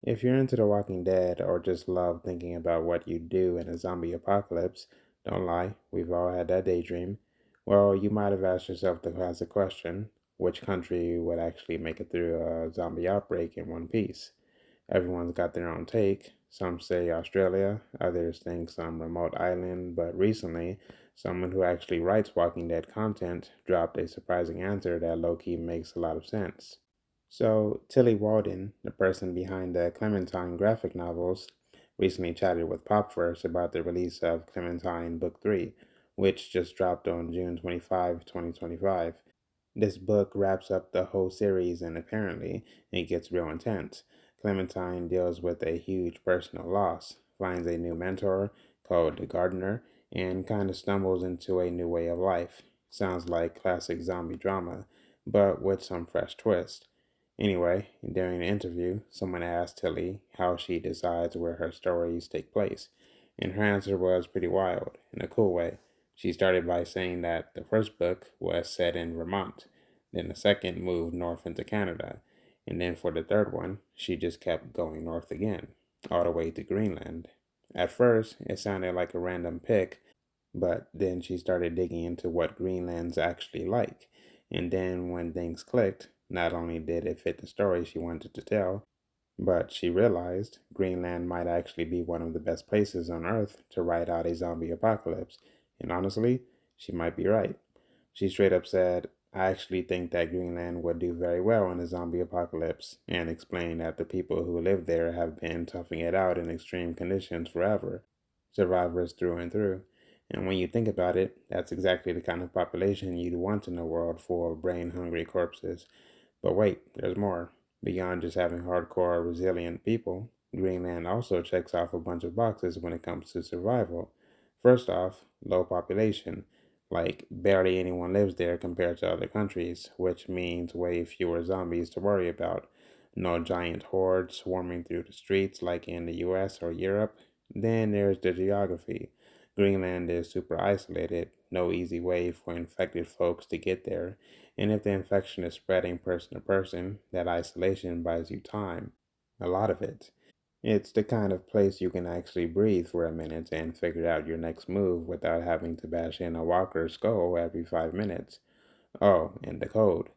If you're into The Walking Dead or just love thinking about what you'd do in a zombie apocalypse, don't lie, we've all had that daydream. Well, you might have asked yourself the classic question, which country would actually make it through a zombie outbreak in one piece? Everyone's got their own take. Some say Australia, others think some remote island, but recently, someone who actually writes Walking Dead content dropped a surprising answer that low key makes a lot of sense. So, Tilly Walden, the person behind the Clementine graphic novels, recently chatted with Popverse about the release of Clementine Book 3, which just dropped on June 25, 2025. This book wraps up the whole series and apparently it gets real intense. Clementine deals with a huge personal loss, finds a new mentor called the Gardener, and kind of stumbles into a new way of life. Sounds like classic zombie drama, but with some fresh twist. Anyway, during the interview, someone asked Tilly how she decides where her stories take place, and her answer was pretty wild, in a cool way. She started by saying that the first book was set in Vermont, then the second moved north into Canada, and then for the third one, she just kept going north again, all the way to Greenland. At first, it sounded like a random pick, but then she started digging into what Greenland's actually like. And then when things clicked, not only did it fit the story she wanted to tell, but she realized Greenland might actually be one of the best places on Earth to ride out a zombie apocalypse. And honestly, she might be right. She straight up said, I actually think that Greenland would do very well in a zombie apocalypse, and explained that the people who live there have been toughing it out in extreme conditions forever, survivors through and through. And when you think about it, that's exactly the kind of population you'd want in a world full of brain hungry corpses. But wait, there's more. Beyond just having hardcore, resilient people, Greenland also checks off a bunch of boxes when it comes to survival. First off, low population. Like, barely anyone lives there compared to other countries, which means way fewer zombies to worry about. No giant hordes swarming through the streets like in the US or Europe. Then there's the geography. Greenland is super isolated, no easy way for infected folks to get there, and if the infection is spreading person to person, that isolation buys you time. A lot of it. It's the kind of place you can actually breathe for a minute and figure out your next move without having to bash in a walker's skull every 5 minutes. Oh, and the code.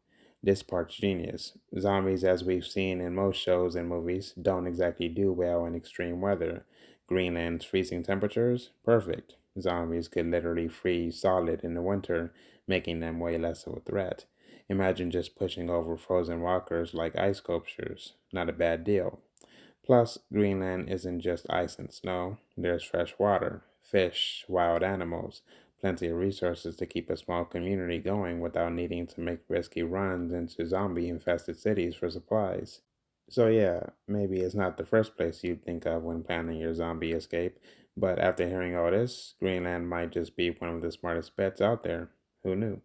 This part's genius. Zombies, as we've seen in most shows and movies, don't exactly do well in extreme weather. Greenland's freezing temperatures? Perfect. Zombies could literally freeze solid in the winter, making them way less of a threat. Imagine just pushing over frozen walkers like ice sculptures. Not a bad deal. Plus, Greenland isn't just ice and snow. There's fresh water, fish, wild animals, plenty of resources to keep a small community going without needing to make risky runs into zombie infested cities for supplies. So, yeah, maybe it's not the first place you'd think of when planning your zombie escape, but after hearing all this, Greenland might just be one of the smartest bets out there. Who knew?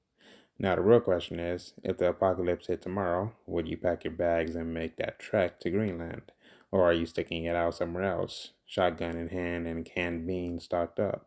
Now, the real question is, if the apocalypse hit tomorrow, would you pack your bags and make that trek to Greenland? Or are you sticking it out somewhere else, shotgun in hand and canned beans stocked up?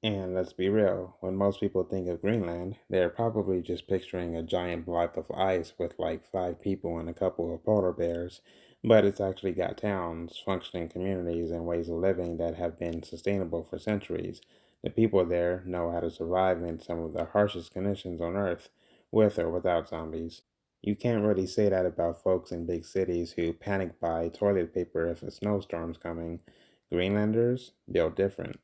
And let's be real, when most people think of Greenland, they're probably just picturing a giant block of ice with like 5 people and a couple of polar bears. But it's actually got towns, functioning communities, and ways of living that have been sustainable for centuries. The people there know how to survive in some of the harshest conditions on Earth, with or without zombies. You can't really say that about folks in big cities who panic buy toilet paper if a snowstorm's coming. Greenlanders, built different.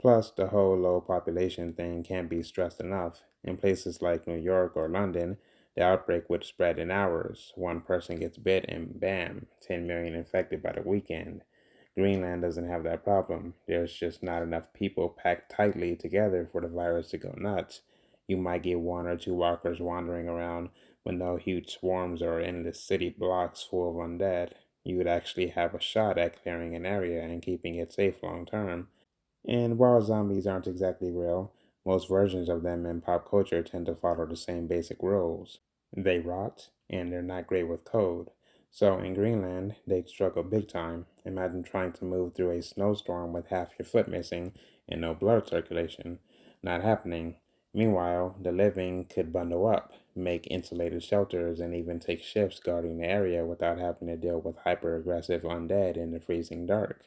Plus, the whole low population thing can't be stressed enough. In places like New York or London, the outbreak would spread in hours. One person gets bit and bam, 10 million infected by the weekend. Greenland doesn't have that problem. There's just not enough people packed tightly together for the virus to go nuts. You might get one or two walkers wandering around, but no huge swarms or endless city blocks full of undead. You would actually have a shot at clearing an area and keeping it safe long term. And while zombies aren't exactly real, most versions of them in pop culture tend to follow the same basic rules. They rot, and they're not great with code. So in Greenland, they'd struggle big time. Imagine trying to move through a snowstorm with half your foot missing and no blood circulation. Not happening. Meanwhile, the living could bundle up, make insulated shelters, and even take shifts guarding the area without having to deal with hyper aggressive undead in the freezing dark.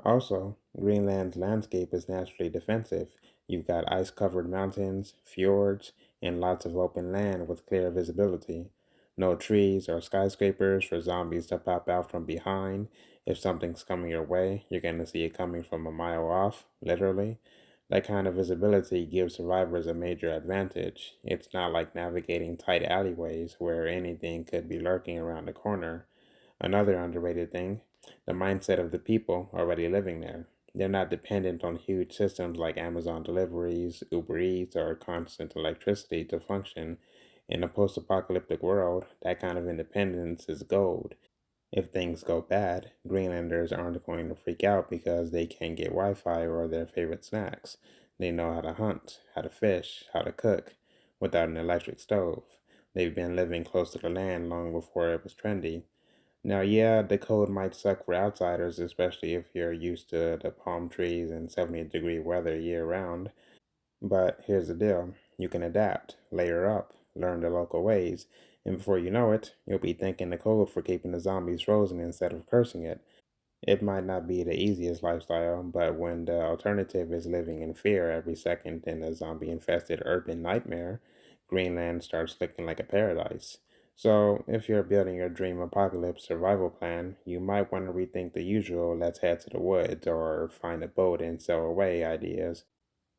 Also, Greenland's landscape is naturally defensive. You've got ice covered mountains, fjords, and lots of open land with clear visibility. No trees or skyscrapers for zombies to pop out from behind. If something's coming your way, you're going to see it coming from a mile off, literally. That kind of visibility gives survivors a major advantage. It's not like navigating tight alleyways where anything could be lurking around the corner. Another underrated thing, the mindset of the people already living there. They're not dependent on huge systems like Amazon deliveries, Uber Eats, or constant electricity to function. In a post apocalyptic world, that kind of independence is gold. If things go bad, Greenlanders aren't going to freak out because they can't get Wi Fi or their favorite snacks. They know how to hunt, how to fish, how to cook without an electric stove. They've been living close to the land long before it was trendy. Now, yeah, the cold might suck for outsiders, especially if you're used to the palm trees and 70-degree weather year round. But here's the deal, you can adapt, layer up, learn the local ways, and before you know it, you'll be thanking the cold for keeping the zombies frozen instead of cursing it. It might not be the easiest lifestyle, but when the alternative is living in fear every second in a zombie infested urban nightmare, Greenland starts looking like a paradise. So, if you're building your dream apocalypse survival plan, you might want to rethink the usual let's head to the woods or find a boat and sail away ideas.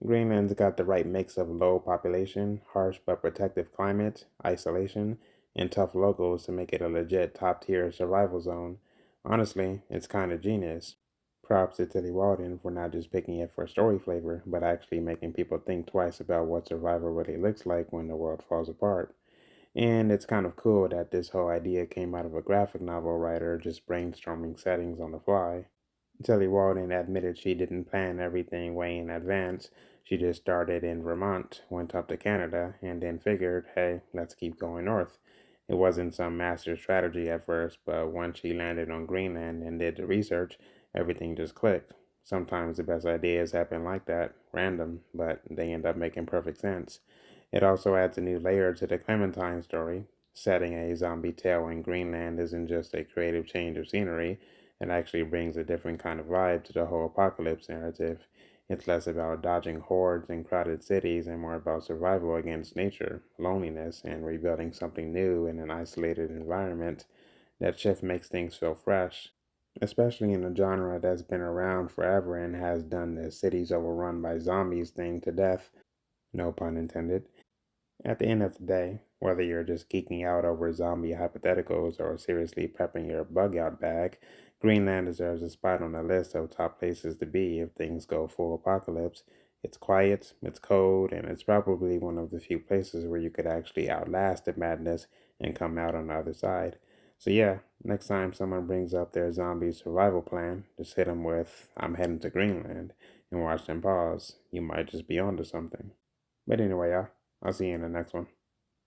Greenland's got the right mix of low population, harsh but protective climate, isolation, and tough locals to make it a legit top tier survival zone. Honestly, it's kind of genius. Props to Tilly Walden for not just picking it for story flavor, but actually making people think twice about what survival really looks like when the world falls apart. And it's kind of cool that this whole idea came out of a graphic novel writer just brainstorming settings on the fly. Tilly Walden admitted she didn't plan everything way in advance. She just started in Vermont, went up to Canada, and then figured, hey, let's keep going north. It wasn't some master strategy at first, but once she landed on Greenland and did the research, everything just clicked. Sometimes the best ideas happen like that, random, but they end up making perfect sense. It also adds a new layer to the Clementine story. Setting a zombie tale in Greenland isn't just a creative change of scenery, it actually brings a different kind of vibe to the whole apocalypse narrative. It's less about dodging hordes in crowded cities and more about survival against nature, loneliness, and rebuilding something new in an isolated environment. That shift makes things feel fresh, especially in a genre that's been around forever and has done the cities overrun by zombies thing to death. No pun intended. At the end of the day, whether you're just geeking out over zombie hypotheticals or seriously prepping your bug out bag, Greenland deserves a spot on the list of top places to be if things go full apocalypse. It's quiet, it's cold, and it's probably one of the few places where you could actually outlast the madness and come out on the other side. So, yeah, next time someone brings up their zombie survival plan, just hit them with, I'm heading to Greenland, and watch them pause. You might just be onto something. But anyway, y'all. I'll see you in the next one.